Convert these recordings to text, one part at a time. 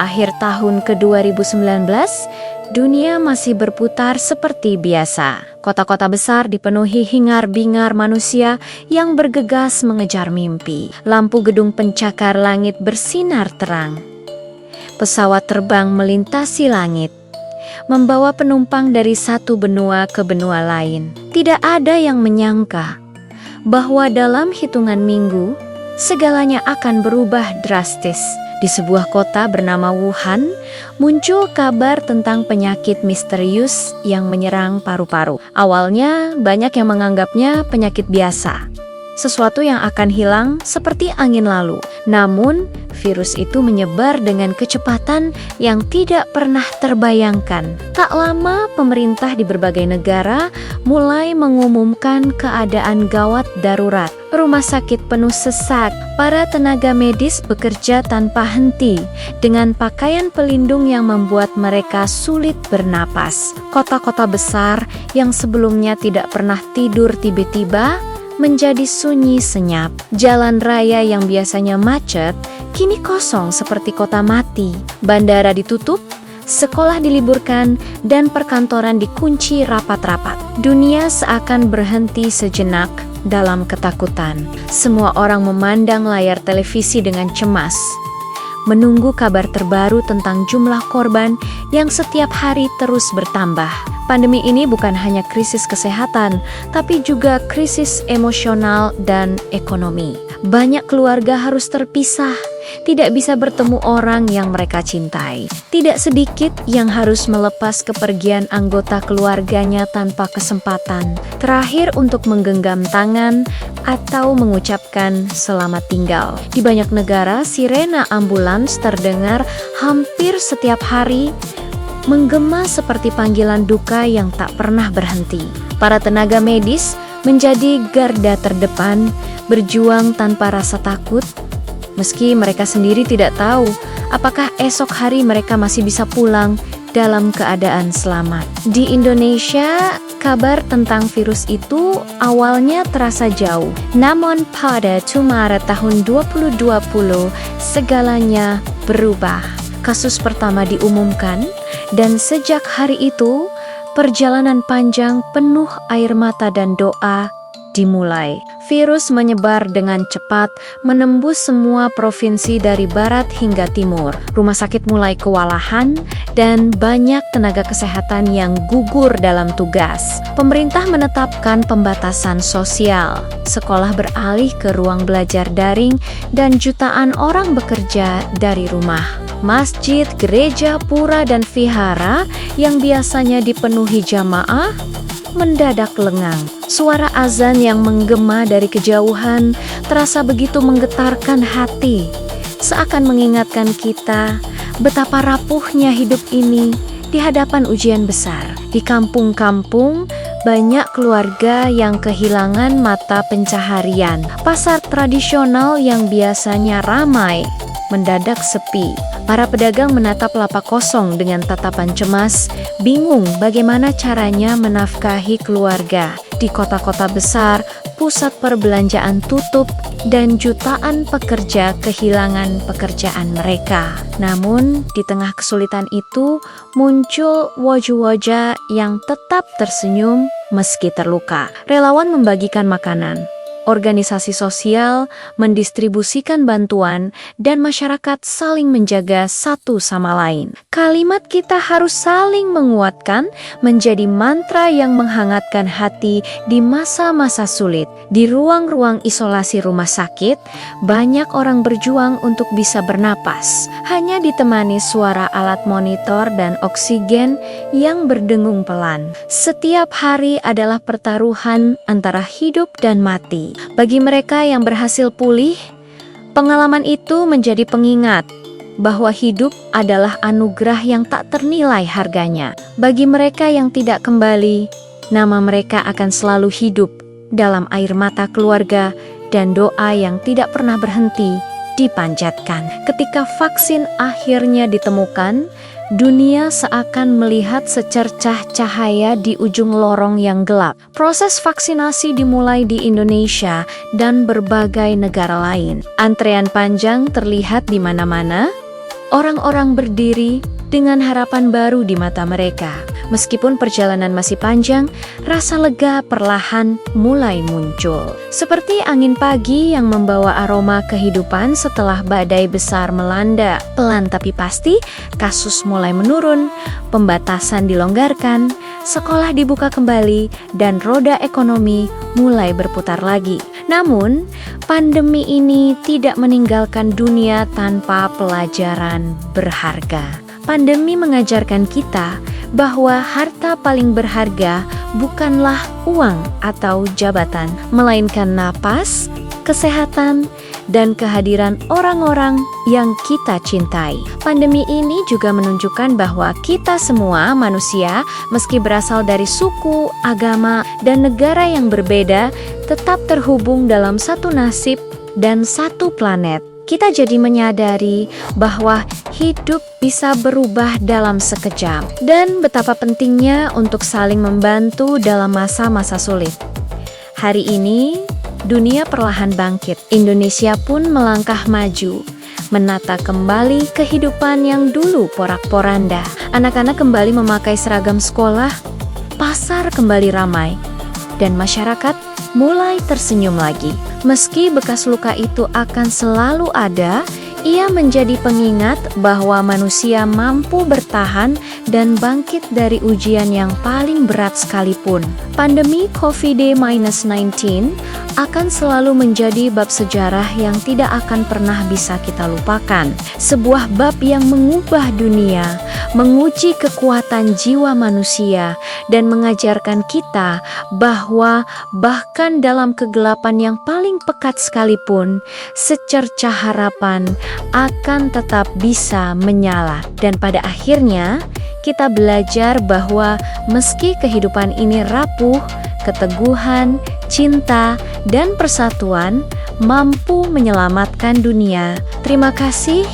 akhir tahun ke-2019, dunia masih berputar seperti biasa. Kota-kota besar dipenuhi hingar-bingar manusia yang bergegas mengejar mimpi. Lampu gedung pencakar langit bersinar terang. Pesawat terbang melintasi langit, membawa penumpang dari satu benua ke benua lain. Tidak ada yang menyangka bahwa dalam hitungan minggu, segalanya akan berubah drastis. Di sebuah kota bernama Wuhan, muncul kabar tentang penyakit misterius yang menyerang paru-paru. Awalnya, banyak yang menganggapnya penyakit biasa, sesuatu yang akan hilang seperti angin lalu. Namun, virus itu menyebar dengan kecepatan yang tidak pernah terbayangkan. Tak lama, pemerintah di berbagai negara mulai mengumumkan keadaan gawat darurat. Rumah sakit penuh sesak, para tenaga medis bekerja tanpa henti dengan pakaian pelindung yang membuat mereka sulit bernapas. Kota-kota besar yang sebelumnya tidak pernah tidur tiba-tiba menjadi sunyi senyap. Jalan raya yang biasanya macet kini kosong seperti kota mati. Bandara ditutup, sekolah diliburkan, dan perkantoran dikunci rapat-rapat. Dunia seakan berhenti sejenak dalam ketakutan. Semua orang memandang layar televisi dengan cemas, menunggu kabar terbaru tentang jumlah korban yang setiap hari terus bertambah. Pandemi ini bukan hanya krisis kesehatan, tapi juga krisis emosional dan ekonomi. Banyak keluarga harus terpisah, tidak bisa bertemu orang yang mereka cintai. Tidak sedikit yang harus melepas kepergian anggota keluarganya tanpa kesempatan terakhir untuk menggenggam tangan atau mengucapkan selamat tinggal. Di banyak negara, sirena ambulans terdengar hampir setiap hari, menggema seperti panggilan duka yang tak pernah berhenti. Para tenaga medis menjadi garda terdepan, berjuang tanpa rasa takut, meski mereka sendiri tidak tahu apakah esok hari mereka masih bisa pulang dalam keadaan selamat. Di Indonesia, kabar tentang virus itu awalnya terasa jauh. Namun pada 2 Maret tahun 2020, segalanya berubah. Kasus pertama diumumkan, dan sejak hari itu, perjalanan panjang penuh air mata dan doa dimulai. Virus menyebar dengan cepat, menembus semua provinsi dari barat hingga timur. Rumah sakit mulai kewalahan, dan banyak tenaga kesehatan yang gugur dalam tugas. Pemerintah menetapkan pembatasan sosial, sekolah beralih ke ruang belajar daring, dan jutaan orang bekerja dari rumah. Masjid, gereja, pura, dan vihara yang biasanya dipenuhi jamaah mendadak lengang. Suara azan yang menggema dari kejauhan terasa begitu menggetarkan hati, seakan mengingatkan kita betapa rapuhnya hidup ini di hadapan ujian besar. Di kampung-kampung, banyak keluarga yang kehilangan mata pencaharian. Pasar tradisional yang biasanya ramai mendadak sepi. Para pedagang menatap lapak kosong dengan tatapan cemas, bingung bagaimana caranya menafkahi keluarga. Di kota-kota besar, pusat perbelanjaan tutup, dan jutaan pekerja kehilangan pekerjaan mereka. Namun, di tengah kesulitan itu, muncul wajah-wajah yang tetap tersenyum meski terluka. Relawan membagikan makanan, organisasi sosial mendistribusikan bantuan, dan masyarakat saling menjaga satu sama lain. Kalimat "kita harus saling menguatkan" menjadi mantra yang menghangatkan hati di masa-masa sulit. Di ruang-ruang isolasi rumah sakit, banyak orang berjuang untuk bisa bernapas, hanya ditemani suara alat monitor dan oksigen yang berdengung pelan. Setiap hari adalah pertaruhan antara hidup dan mati. Bagi mereka yang berhasil pulih, pengalaman itu menjadi pengingat bahwa hidup adalah anugerah yang tak ternilai harganya. Bagi mereka yang tidak kembali, nama mereka akan selalu hidup dalam air mata keluarga dan doa yang tidak pernah berhenti dipanjatkan. Ketika vaksin akhirnya ditemukan, dunia seakan melihat secercah cahaya di ujung lorong yang gelap. Proses vaksinasi dimulai di Indonesia dan berbagai negara lain. Antrean panjang terlihat di mana-mana, Orang-orang berdiri dengan harapan baru di mata mereka. Meskipun perjalanan masih panjang, rasa lega perlahan mulai muncul. Seperti angin pagi yang membawa aroma kehidupan setelah badai besar melanda. Pelan tapi pasti, kasus mulai menurun, pembatasan dilonggarkan, sekolah dibuka kembali, dan roda ekonomi mulai berputar lagi. Namun, pandemi ini tidak meninggalkan dunia tanpa pelajaran berharga. Pandemi mengajarkan kita bahwa harta paling berharga bukanlah uang atau jabatan, melainkan napas, kesehatan, dan kehadiran orang-orang yang kita cintai. Pandemi ini juga menunjukkan bahwa kita semua manusia, meski berasal dari suku, agama, dan negara yang berbeda, tetap terhubung dalam satu nasib dan satu planet. Kita jadi menyadari bahwa hidup bisa berubah dalam sekejap dan betapa pentingnya untuk saling membantu dalam masa-masa sulit. Hari ini, dunia perlahan bangkit. Indonesia pun melangkah maju, menata kembali kehidupan yang dulu porak-poranda. Anak-anak kembali memakai seragam sekolah, pasar kembali ramai, dan masyarakat mulai tersenyum lagi. Meski bekas luka itu akan selalu ada, ia menjadi pengingat bahwa manusia mampu bertahan dan bangkit dari ujian yang paling berat sekalipun. Pandemi COVID-19 akan selalu menjadi bab sejarah yang tidak akan pernah bisa kita lupakan. Sebuah bab yang mengubah dunia, menguji kekuatan jiwa manusia, dan mengajarkan kita bahwa bahkan dalam kegelapan yang paling pekat sekalipun, secercah harapan akan tetap bisa menyala. Dan pada akhirnya, kita belajar bahwa meski kehidupan ini rapuh, keteguhan, cinta, dan persatuan mampu menyelamatkan dunia. Terima kasih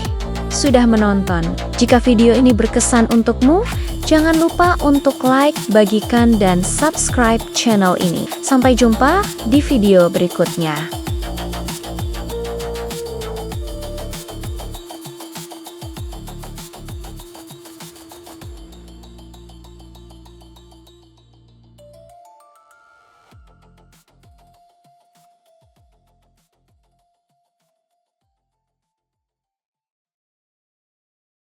sudah menonton. Jika video ini berkesan untukmu, jangan lupa untuk like, bagikan, dan subscribe channel ini. Sampai jumpa di video berikutnya.